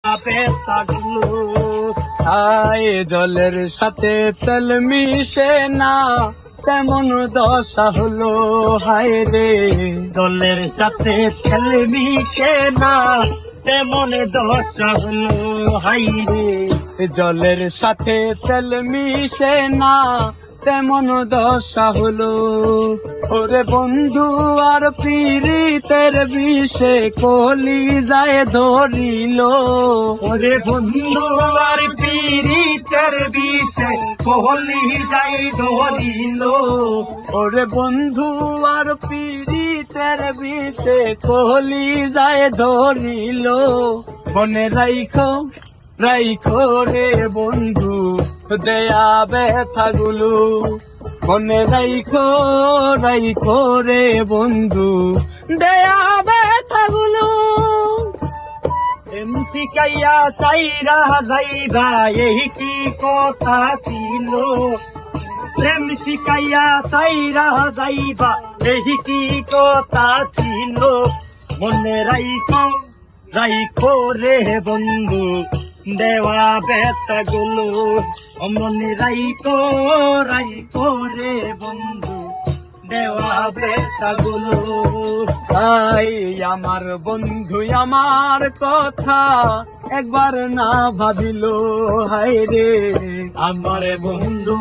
পেতাগুলো আয় জলের সাথে তেল মিশে না, তেমন দশা হলো হায় রে। জলের সাথে তেল মিশে না, তেমন দশা হলো হায় রে। জলের সাথে তেল মিশে না, তেমন দশা হলো। ওরে বন্ধু আর পীড়িতের বিষে কলি যায় ধরিল। ওরে বন্ধু আর পীড়িতের বিষে কলি যায় ধরিল। ওরে বন্ধু আর পীড়িতের বিষে কলি যায় ধরিল। মনে রাইখো রাইখো রে বন্ধু দেয়া ব্যথাগুলো, মনে রাইখো রাইখো রে বন্ধু দেয়া ব্যথাগুলো। প্রেম শিখাইয়া চাইরা যাইবা এই কি কথা ছিল। প্রেম শিখাইয়া চাইরা যাইবা এই কি কথা ছিল। মনে রাইখো রাইখো রে বন্ধু দেওয়া ব্যথাগুলো। মনে রাইখো রাইখো রে বন্ধু দেওয়া ব্যথাগুলো। আই আমার বন্ধু আমার কথা একবার না ভাবিল হায় রে। আমার বন্ধু